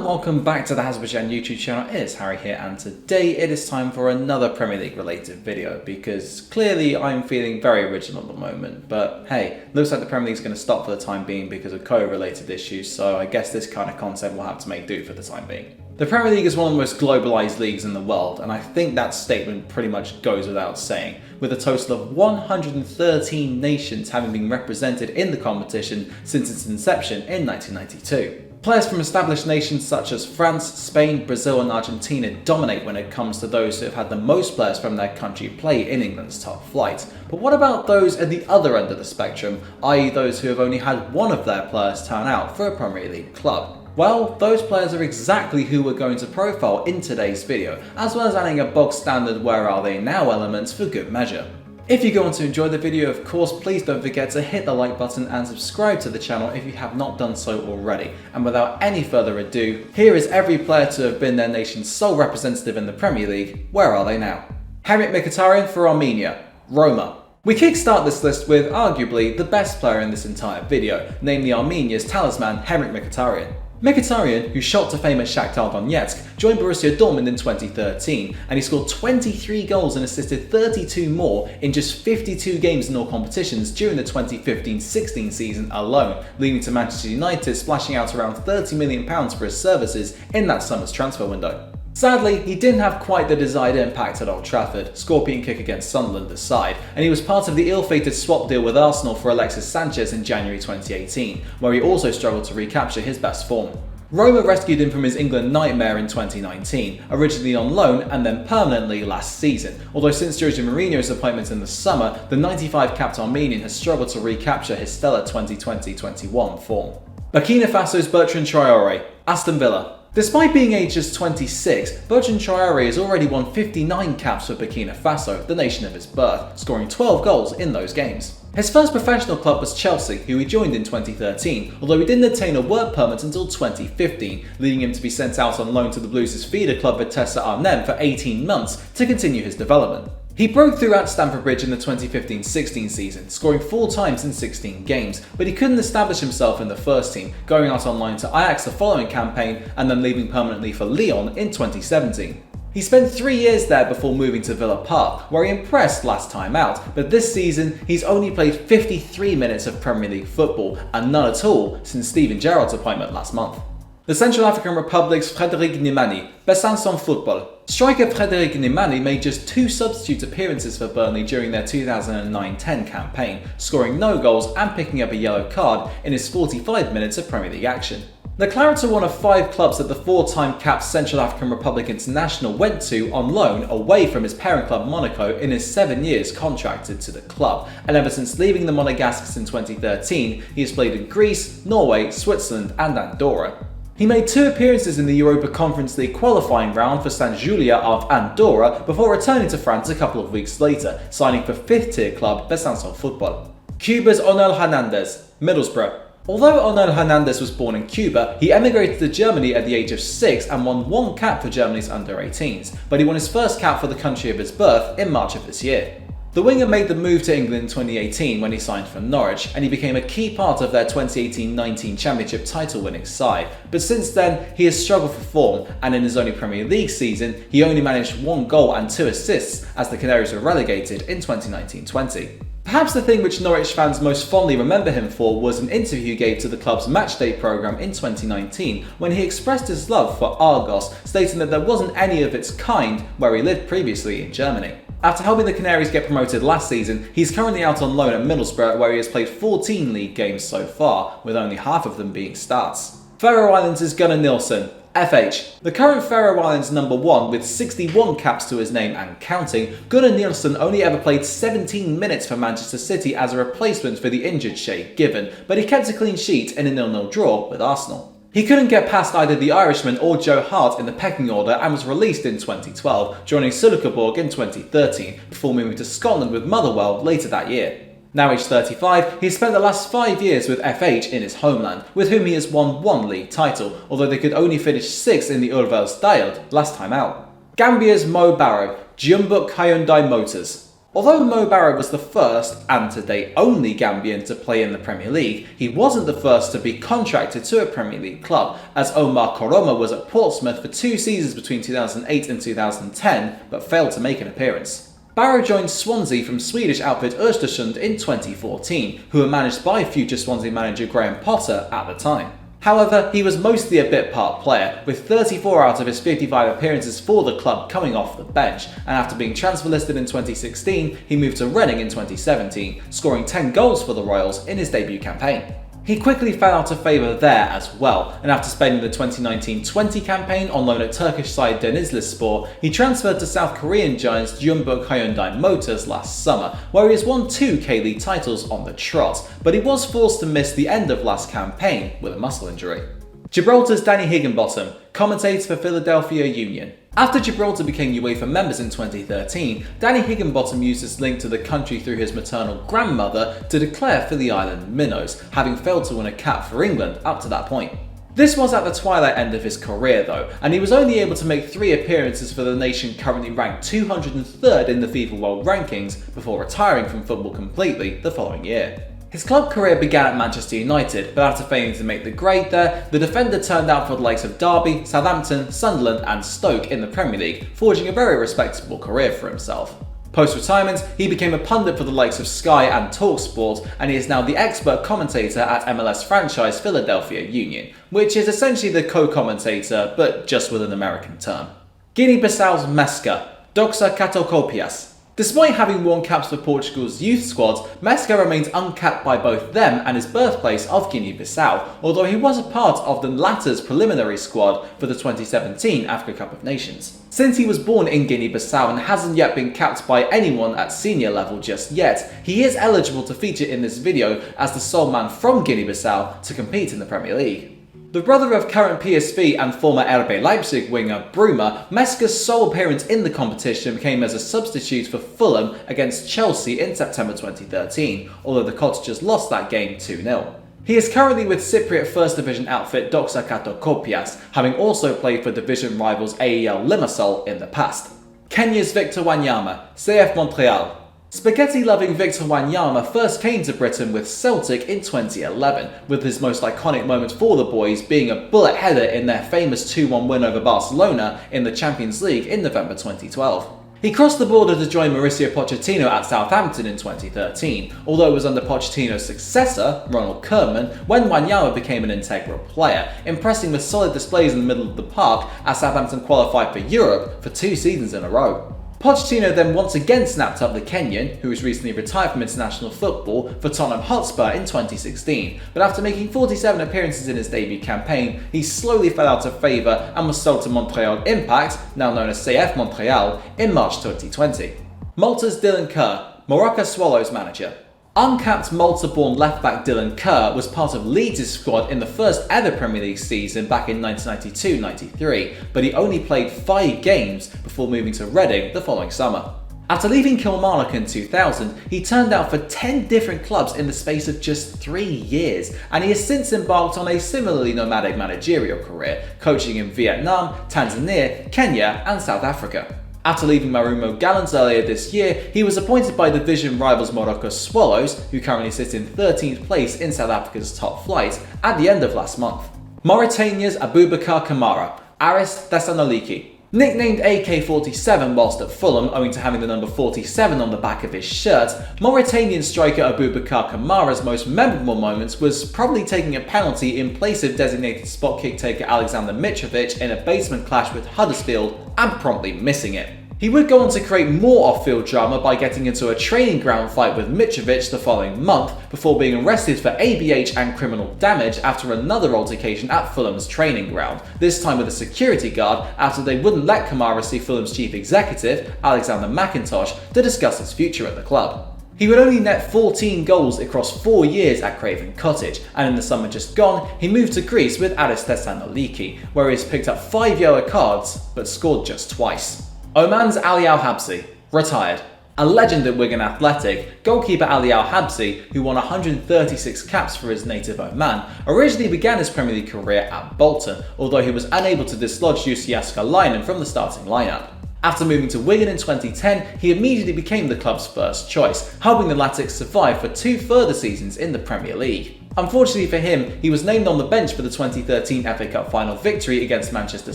and welcome back to the Hazzabhajan YouTube channel. It is Harry here, and today it is time for another Premier League related video because clearly I'm feeling very original at the moment. But hey, looks like the Premier League is going to stop for the time being because of COVID related issues, so I guess this kind of content will have to make do for the time being. The Premier League is one of the most globalised leagues in the world, and I think that statement pretty much goes without saying, with a total of 113 nations having been represented in the competition since its inception in 1992. Players from established nations such as France, Spain, Brazil and Argentina dominate when it comes to those who have had the most players from their country play in England's top flight. But what about those at the other end of the spectrum, i.e. those who have only had one of their players turn out for a Premier League club? Well, those players are exactly who we're going to profile in today's video, as well as adding a bog standard where are they now elements for good measure. If you go on to enjoy the video, of course, please don't forget to hit the like button and subscribe to the channel if you have not done so already. And without any further ado, here is every player to have been their nation's sole representative in the Premier League. Where are they now? Henrikh Mkhitaryan for Armenia, Roma. We kickstart this list with arguably the best player in this entire video, namely Armenia's talisman Henrikh Mkhitaryan. Mkhitaryan, who shot to fame at Shakhtar Donetsk, joined Borussia Dortmund in 2013, and he scored 23 goals and assisted 32 more in just 52 games in all competitions during the 2015-16 season alone, leading to Manchester United splashing out around £30 million for his services in that summer's transfer window. Sadly, he didn't have quite the desired impact at Old Trafford, scorpion kick against Sunderland aside, and he was part of the ill-fated swap deal with Arsenal for Alexis Sanchez in January 2018, where he also struggled to recapture his best form. Roma rescued him from his England nightmare in 2019, originally on loan and then permanently last season, although since José Mourinho's appointment in the summer, the 95-capped Armenian has struggled to recapture his stellar 2020-21 form. Burkina Faso's Bertrand Traore, Aston Villa. Despite being aged just 26, Bertrand Traore has already won 59 caps for Burkina Faso, the nation of his birth, scoring 12 goals in those games. His first professional club was Chelsea, who he joined in 2013, although he didn't obtain a work permit until 2015, leading him to be sent out on loan to the Blues' feeder club Vitesse Arnhem for 18 months to continue his development. He broke through at Stamford Bridge in the 2015-16 season, scoring 4 times in 16 games, but he couldn't establish himself in the first team, going out on loan to Ajax the following campaign and then leaving permanently for Lyon in 2017. He spent 3 years there before moving to Villa Park, where he impressed last time out, but this season he's only played 53 minutes of Premier League football, and none at all since Steven Gerrard's appointment last month. The Central African Republic's Frederick Nimani, Besançon Football. Striker Frederick Nimani made just 2 substitute appearances for Burnley during their 2009-10 campaign, scoring no goals and picking up a yellow card in his 45 minutes of Premier League action. The Clarets are one of 5 clubs that the 4-time capped Central African Republic international went to on loan away from his parent club Monaco in his 7 years contracted to the club, and ever since leaving the Monegasques in 2013, he has played in Greece, Norway, Switzerland and Andorra. He made 2 appearances in the Europa Conference League qualifying round for St Julia of Andorra before returning to France a couple of weeks later, signing for 5th-tier club Besançon Football. Cuba's Arnaldo Hernandez, Middlesbrough. Although Arnaldo Hernandez was born in Cuba, he emigrated to Germany at the age of 6 and won 1 cap for Germany's under-18s, but he won his first cap for the country of his birth in March of this year. The winger made the move to England in 2018 when he signed for Norwich, and he became a key part of their 2018-19 Championship title-winning side, but since then he has struggled for form, and in his only Premier League season he only managed 1 goal and 2 assists as the Canaries were relegated in 2019-20. Perhaps the thing which Norwich fans most fondly remember him for was an interview he gave to the club's matchday programme in 2019 when he expressed his love for Argos, stating that there wasn't any of its kind where he lived previously in Germany. After helping the Canaries get promoted last season, he's currently out on loan at Middlesbrough where he has played 14 league games so far, with only half of them being starts. Faroe Islands' Gunnar Nielsen, FH. The current Faroe Islands number 1 with 61 caps to his name and counting, Gunnar Nielsen only ever played 17 minutes for Manchester City as a replacement for the injured Shay Given, but he kept a clean sheet in a 0-0 draw with Arsenal. He couldn't get past either the Irishman or Joe Hart in the pecking order and was released in 2012, joining Sulkeborg in 2013, before moving to Scotland with Motherwell later that year. Now aged 35, he's spent the last 5 years with FH in his homeland, with whom he has won 1 league title, although they could only finish 6th in the Urvalsdeild last time out. Gambia's Mo Barrow, Jeonbuk Hyundai Motors. Although Mo Barrow was the first, and to date only, Gambian to play in the Premier League, he wasn't the first to be contracted to a Premier League club, as Omar Koroma was at Portsmouth for 2 seasons between 2008 and 2010, but failed to make an appearance. Barrow joined Swansea from Swedish outfit Östersund in 2014, who were managed by future Swansea manager Graham Potter at the time. However, he was mostly a bit part player, with 34 out of his 55 appearances for the club coming off the bench, and after being transfer listed in 2016, he moved to Reading in 2017, scoring 10 goals for the Royals in his debut campaign. He quickly fell out of favour there as well, and after spending the 2019-20 campaign on loan at Turkish side Denizlispor, he transferred to South Korean giants Jeonbuk Hyundai Motors last summer, where he has won 2 K-League titles on the trot, but he was forced to miss the end of last campaign with a muscle injury. Gibraltar's Danny Higginbottom commentates for Philadelphia Union. After Gibraltar became UEFA members in 2013, Danny Higginbottom used his link to the country through his maternal grandmother to declare Philly Island minnows, having failed to win a cap for England up to that point. This was at the twilight end of his career though, and he was only able to make 3 appearances for the nation currently ranked 203rd in the FIFA World Rankings before retiring from football completely the following year. His club career began at Manchester United, but after failing to make the grade there, the defender turned out for the likes of Derby, Southampton, Sunderland and Stoke in the Premier League, forging a very respectable career for himself. Post-retirement, he became a pundit for the likes of Sky and TalkSport, and he is now the expert commentator at MLS franchise Philadelphia Union, which is essentially the co-commentator, but just with an American term. Guinea-Bissau's Mesca, Doxa Catocopias. Despite having worn caps for Portugal's youth squads, Mesca remains uncapped by both them and his birthplace of Guinea-Bissau, although he was a part of the latter's preliminary squad for the 2017 Africa Cup of Nations. Since he was born in Guinea-Bissau and hasn't yet been capped by anyone at senior level just yet, he is eligible to feature in this video as the sole man from Guinea-Bissau to compete in the Premier League. The brother of current PSV and former RB Leipzig winger Bruma, Mesca's sole appearance in the competition came as a substitute for Fulham against Chelsea in September 2013, although the Cottagers lost that game 2-0. He is currently with Cypriot First Division outfit Doxa Catocopias, having also played for division rivals AEL Limassol in the past. Kenya's Victor Wanyama, CF Montreal. Spaghetti-loving Victor Wanyama first came to Britain with Celtic in 2011, with his most iconic moment for the boys being a bullet header in their famous 2-1 win over Barcelona in the Champions League in November 2012. He crossed the border to join Mauricio Pochettino at Southampton in 2013, although it was under Pochettino's successor, Ronald Koeman, when Wanyama became an integral player, impressing with solid displays in the middle of the park as Southampton qualified for Europe for 2 seasons in a row. Pochettino then once again snapped up the Kenyan, who was recently retired from international football, for Tottenham Hotspur in 2016, but after making 47 appearances in his debut campaign, he slowly fell out of favour and was sold to Montreal Impact, now known as CF Montreal, in March 2020. Malta's Dylan Kerr, Morocco Swallows manager. Uncapped Malta-born left-back Dylan Kerr was part of Leeds' squad in the first ever Premier League season back in 1992-93, but he only played 5 games before moving to Reading the following summer. After leaving Kilmarnock in 2000, he turned out for 10 different clubs in the space of just 3 years, and he has since embarked on a similarly nomadic managerial career, coaching in Vietnam, Tanzania, Kenya and South Africa. After leaving Marumo Gallants earlier this year, he was appointed by division rivals Morocco Swallows, who currently sit in 13th place in South Africa's top flight, at the end of last month. Mauritania's Aboubakar Kamara, Aris Thessaloniki. Nicknamed AK-47 whilst at Fulham owing to having the number 47 on the back of his shirt, Mauritanian striker Aboubakar Kamara's most memorable moments was probably taking a penalty in place of designated spot kick taker Alexander Mitrovic in a basement clash with Huddersfield and promptly missing it. He would go on to create more off-field drama by getting into a training ground fight with Mitrovic the following month before being arrested for ABH and criminal damage after another altercation at Fulham's training ground, this time with a security guard after they wouldn't let Kamara see Fulham's chief executive, Alexander McIntosh, to discuss his future at the club. He would only net 14 goals across 4 years at Craven Cottage, and in the summer just gone, he moved to Greece with Aris Thessaloniki, where he has picked up 5 yellow cards but scored just twice. Oman's Ali Al-Habsi, retired. A legend at Wigan Athletic, goalkeeper Ali Al-Habsi, who won 136 caps for his native Oman, originally began his Premier League career at Bolton, although he was unable to dislodge Jussi Jääskeläinen from the starting lineup. After moving to Wigan in 2010, he immediately became the club's first choice, helping the Latics survive for 2 further seasons in the Premier League. Unfortunately for him, he was named on the bench for the 2013 FA Cup final victory against Manchester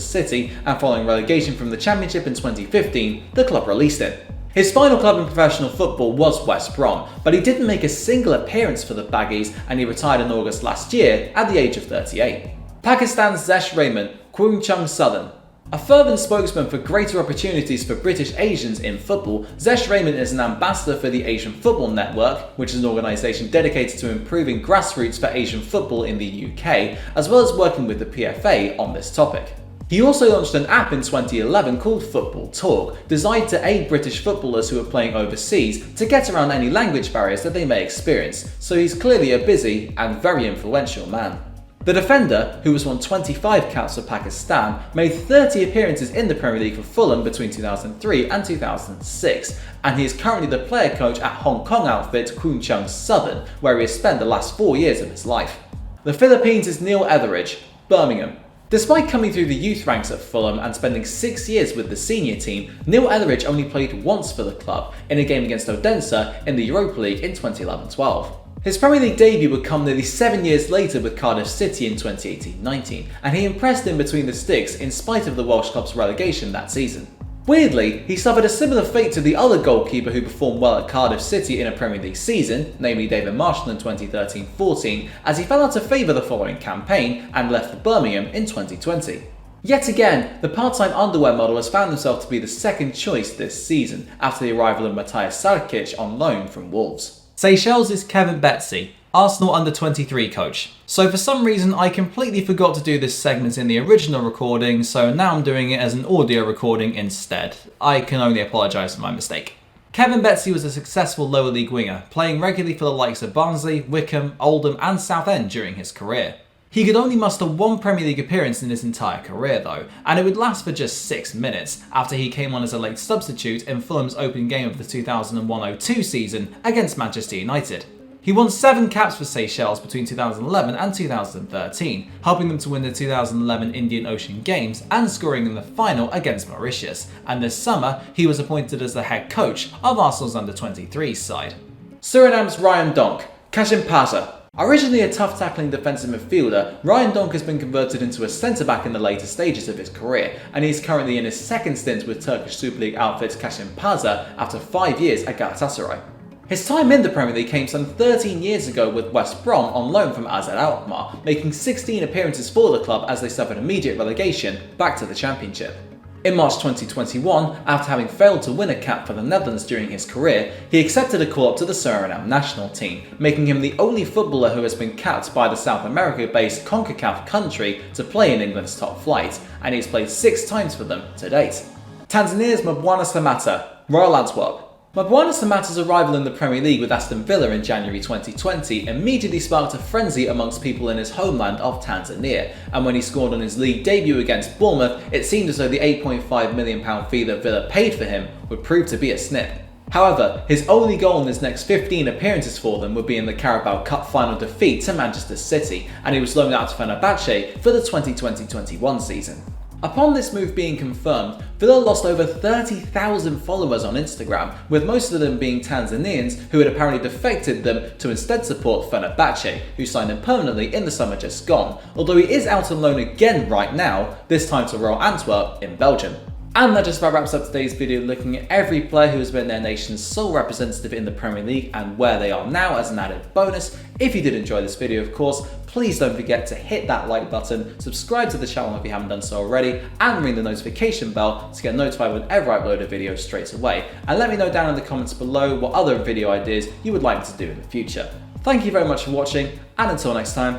City, and following relegation from the Championship in 2015, the club released him. His final club in professional football was West Brom, but he didn't make a single appearance for the Baggies, and he retired in August last year at the age of 38. Pakistan's Zesh Rahman, Kwun Chung Southern. A fervent spokesman for greater opportunities for British Asians in football, Zesh Rahman is an ambassador for the Asian Football Network, which is an organisation dedicated to improving grassroots for Asian football in the UK, as well as working with the PFA on this topic. He also launched an app in 2011 called Football Talk, designed to aid British footballers who are playing overseas to get around any language barriers that they may experience, so he's clearly a busy and very influential man. The defender, who has won 25 caps for Pakistan, made 30 appearances in the Premier League for Fulham between 2003 and 2006, and he is currently the player coach at Hong Kong outfit Kwun Chung Southern, where he has spent the last 4 years of his life. The Philippines is Neil Etheridge, Birmingham. Despite coming through the youth ranks at Fulham and spending 6 years with the senior team, Neil Etheridge only played once for the club, in a game against Odense in the Europa League in 2011-12. His Premier League debut would come nearly 7 years later with Cardiff City in 2018-19, and he impressed in between the sticks in spite of the Welsh club's relegation that season. Weirdly, he suffered a similar fate to the other goalkeeper who performed well at Cardiff City in a Premier League season, namely David Marshall in 2013-14, as he fell out of favour the following campaign and left for Birmingham in 2020. Yet again, the part-time underwear model has found himself to be the second choice this season, after the arrival of Matthias Sarkic on loan from Wolves. Seychelles is Kevin Betsy, Arsenal under-23 coach. So for some reason I completely forgot to do this segment in the original recording, so now I'm doing it as an audio recording instead. I can only apologise for my mistake. Kevin Betsy was a successful lower league winger, playing regularly for the likes of Barnsley, Wycombe, Oldham and Southend during his career. He could only muster 1 Premier League appearance in his entire career though, and it would last for just 6 minutes, after he came on as a late substitute in Fulham's opening game of the 2001-02 season against Manchester United. He won 7 caps for Seychelles between 2011 and 2013, helping them to win the 2011 Indian Ocean Games and scoring in the final against Mauritius, and this summer he was appointed as the head coach of Arsenal's under-23 side. Suriname's Ryan Donk, Kashimpaza. Originally a tough tackling defensive midfielder, Ryan Donk has been converted into a centre-back in the later stages of his career, and he is currently in his second stint with Turkish Super League outfit Kashimpaza after 5 years at Galatasaray. His time in the Premier League came some 13 years ago with West Brom on loan from AZ Alkmaar, making 16 appearances for the club as they suffered immediate relegation back to the Championship. In March 2021, after having failed to win a cap for the Netherlands during his career, he accepted a call-up to the Suriname national team, making him the only footballer who has been capped by the South America-based CONCACAF country to play in England's top flight, and he's played 6 times for them to date. Tanzania's Mbwana Samatta, Royal Antwerp. Mbwana Samatta's arrival in the Premier League with Aston Villa in January 2020 immediately sparked a frenzy amongst people in his homeland of Tanzania, and when he scored on his league debut against Bournemouth, it seemed as though the £8.5 million fee that Villa paid for him would prove to be a snip. However, his only goal in his next 15 appearances for them would be in the Carabao Cup final defeat to Manchester City, and he was loaned out to Fenerbahce for the 2020-21 season. Upon this move being confirmed, Villa lost over 30,000 followers on Instagram, with most of them being Tanzanians who had apparently defected them to instead support Fenerbahce, who signed him permanently in the summer just gone, although he is out on loan again right now, this time to Royal Antwerp in Belgium. And that just about wraps up today's video, looking at every player who has been their nation's sole representative in the Premier League and where they are now as an added bonus. If you did enjoy this video, of course, please don't forget to hit that like button, subscribe to the channel if you haven't done so already, and ring the notification bell to get notified whenever I upload a video straight away. And let me know down in the comments below what other video ideas you would like me to do in the future. Thank you very much for watching, and until next time,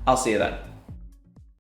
I'll see you then.